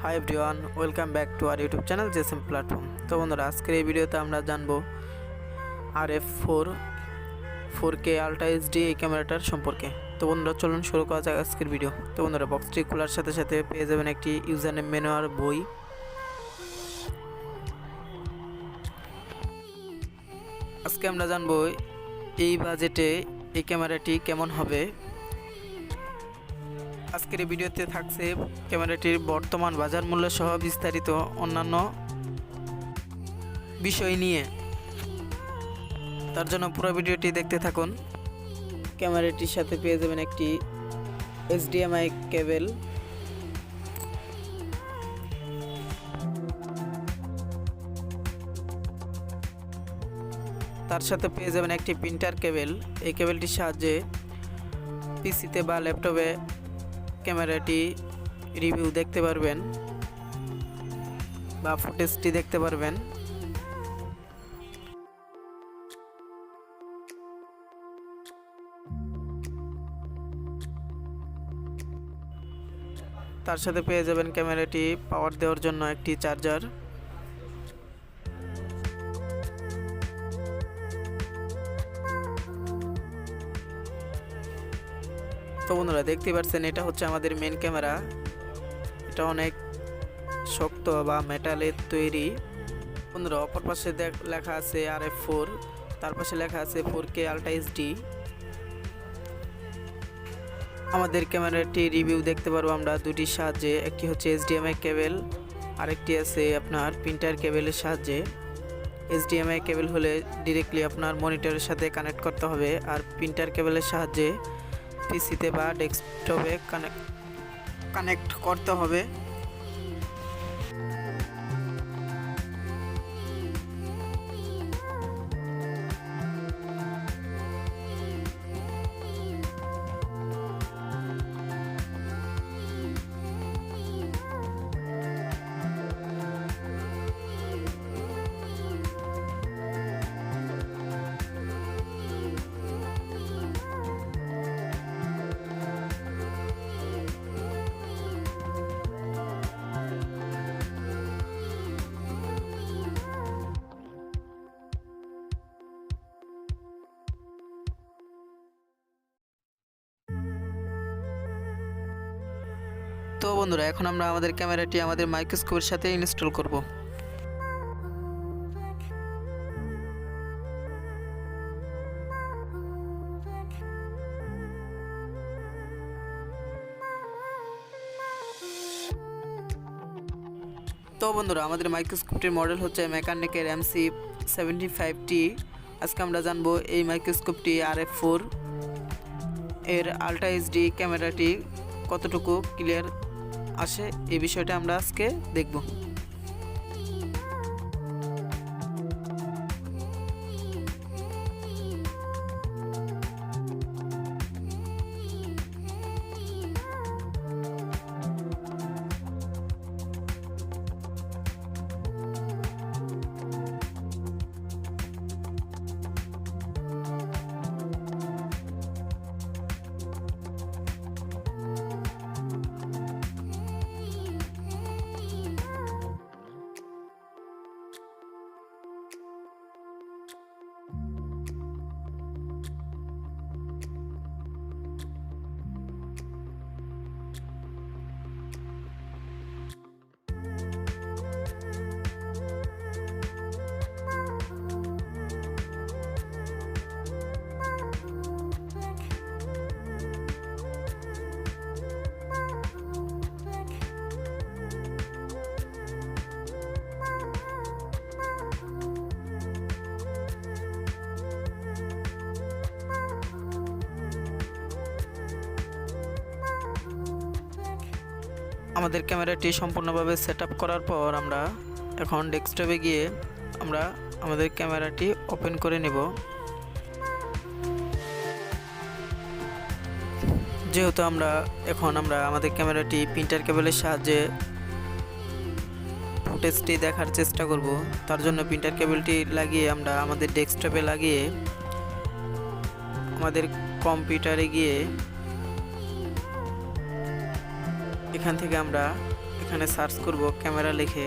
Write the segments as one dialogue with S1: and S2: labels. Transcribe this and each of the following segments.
S1: High everyone, welcome back to our YouTube channel JSM platform. তো বন্ধুরা, আজকের এই ভিডিওতে আমরা জানবো RF4 4K আলট্রা এইচডি এই ক্যামেরাটার সম্পর্কে। তো বন্ধুরা, চলুন শুরু করা যাক আজকের ভিডিও। তো বন্ধুরা, বক্সটি খোলার সাথে সাথে পেয়ে যাবেন একটি ইউজার নেম ম্যানুয়াল বই। আজকে আমরা জানবো এই বাজেটে এই ক্যামেরাটি কেমন হবে। আজকের এই ভিডিওতে থাকছে ক্যামেরাটির বর্তমান বাজার মূল্য সহ বিস্তারিত অন্যান্য বিষয় নিয়ে। তার জন্য পুরো ভিডিওটি দেখতে থাকুন। ক্যামেরাটির সাথে পেয়ে যাবেন একটি HDMI কেবল, তার সাথে পেয়ে যাবেন একটি প্রিন্টার কেবল। এই কেবলটির সাহায্যে পিসিতে বা ল্যাপটপে ক্যামেরাটি রিভিউ দেখতে পারবেন বা ফুটেজটি দেখতে পারবেন। তার সাথে পেয়ে যাবেন ক্যামেরাটি পাওয়ার দেওয়ার জন্য একটি চার্জার। তো বন্ধুরা, দেখতে পাচ্ছেন এটা হচ্ছে আমাদের মেন ক্যামেরা। এটা অনেক শক্ত বা মেটালের তৈরি। বন্ধুরা, অপর পাশে লেখা আছে RF4, তার পাশে লেখা আছে 4K আলট্রা এইচডি। আমাদের ক্যামেরাটি রিভিউ দেখতে পারবো আমরা দুটির সাহায্যে। একটি হচ্ছে HDMI কেবল, আরেকটি আছে আপনার প্রিন্টার কেবলের সাহায্যে। HDMI কেবল হলে ডিরেক্টলি আপনার মনিটরের সাথে কানেক্ট করতে হবে, আর প্রিন্টার কেবলের সাহায্যে পিসিতে বা ডেস্কটপে কানেক্ট করতে হবে। তো বন্ধুরা, এখন আমরা আমাদের ক্যামেরাটি আমাদের মাইক্রোস্কোপের সাথে ইনস্টল করব। তো বন্ধুরা, আমাদের মাইক্রোস্কোপটির মডেল হচ্ছে মেকানিকের MC75T। আজকে আমরা জানবো এই মাইক্রোস্কোপটি RF4 এর আলট্রা এইচডি ক্যামেরাটি কতটুকু ক্লিয়ার আসে, এই বিষয়টা আমরা আজকে দেখব। আমাদের ক্যামেরাটি সম্পূর্ণভাবে সেটআপ করার পর আমরা এখন ডেস্কটপে গিয়ে আমরা আমাদের ক্যামেরাটি ওপেন করে নেব। যেহেতু আমরা আমাদের ক্যামেরাটি প্রিন্টার কেবলের সাহায্যে ফুটেজটি দেখার চেষ্টা করব, তার জন্য প্রিন্টার কেবলটি লাগিয়ে আমরা আমাদের ডেস্কটপে লাগিয়ে আমাদের কম্পিউটারে গিয়ে এখান থেকে আমরা এখানে সার্চ করব ক্যামেরা লিখে।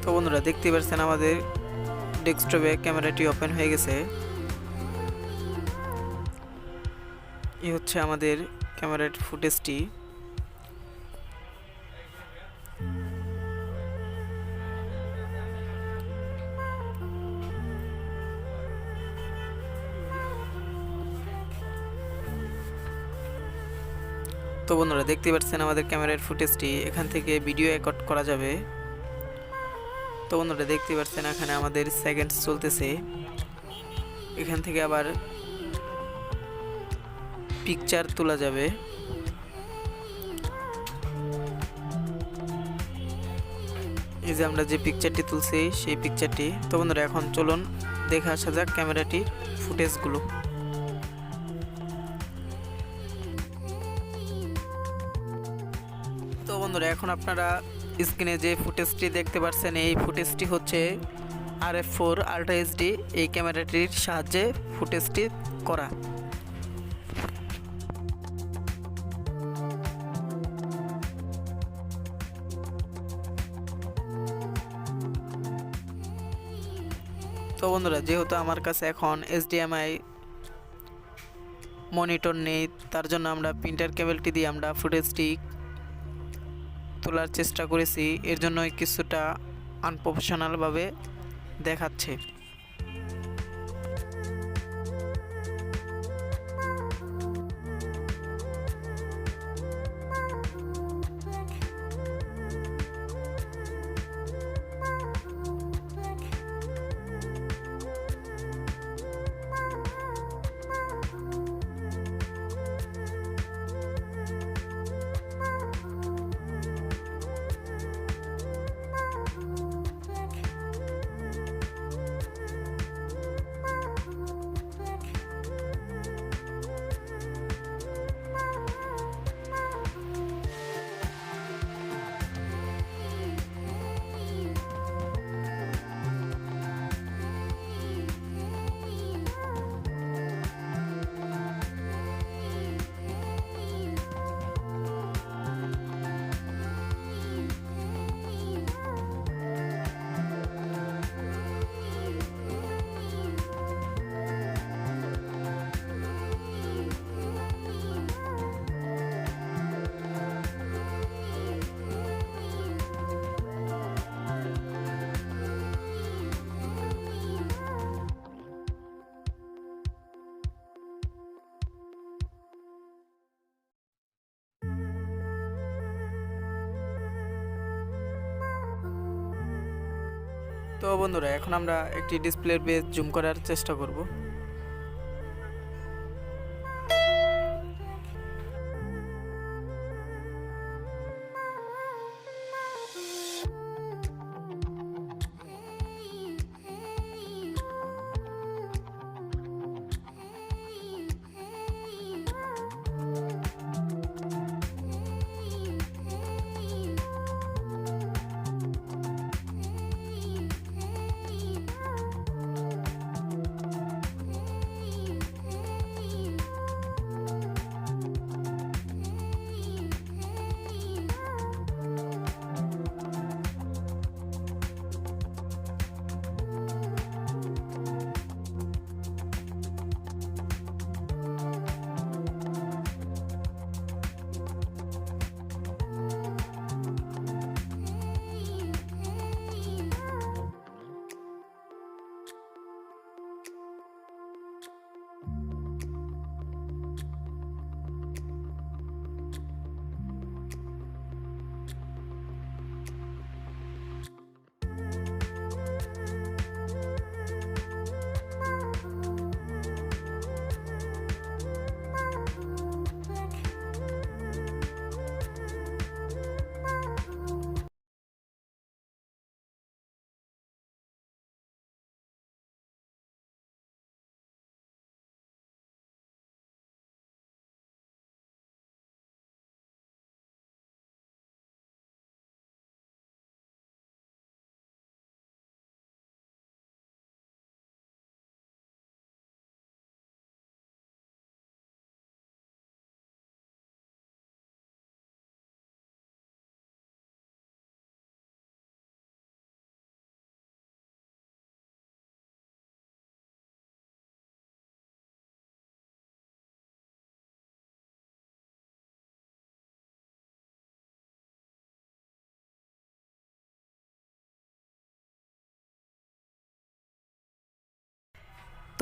S1: তো বন্ধুরা দেখতে পাচ্ছেন আমাদের ডেস্কটপে ক্যামেরাটি ওপেন হয়ে গেছে। এই হচ্ছে আমাদের ক্যামেরার ফুটেজটি। তো বন্ধুরা দেখতে পাচ্ছেন আমাদের ক্যামেরার ফুটেজটি। এখান থেকে ভিডিও রেকর্ড করা যাবে। তো বন্ধুরা দেখতে পাচ্ছেন এখানে আমাদের সেকেন্ডস চলতেছে। এখান থেকে আবার পিকচার তোলা যাবে। এই যে আমরা যে পিকচারটি তুলছি সেই পিকচারটি। তো বন্ধুরা এখন চলুন দেখে আসা যাক ক্যামেরাটির ফুটেজগুলো। তো বন্ধুরা এখন আপনারা স্ক্রিনে যে ফুটেজটি দেখতে পাচ্ছেন এই ফুটেজটি হচ্ছে RF4 আল্ট্রা HD এই ক্যামেরাটির সাহায্যে ফুটেজটি করা। তো বন্ধুরা যেহেতু আমার কাছে এখন HDMI মনিটর নেই, তার জন্য আমরা প্রিন্টার কেবলটি দিয়ে আমরা ফুটেজটি তোলার চেষ্টা করেছি। এর জন্যই কিছুটা আনপ্রফেশনালভাবে দেখাচ্ছে। তো বন্ধুরা এখন আমরা একটি ডিসপ্লের বেস জুম করার চেষ্টা করব।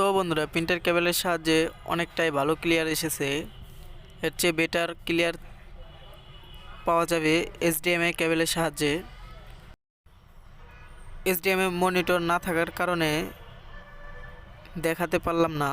S1: তো বন্ধুরা প্রিন্টার কেবলের সাহায্যে অনেকটাই ভালো ক্লিয়ার এসেছে। এর চেয়ে বেটার ক্লিয়ার পাওয়া যাবে এইচডিএমআই কেবলের সাহায্যে। এইচডিএমআই মনিটর না থাকার কারণে দেখাতে পারলাম না।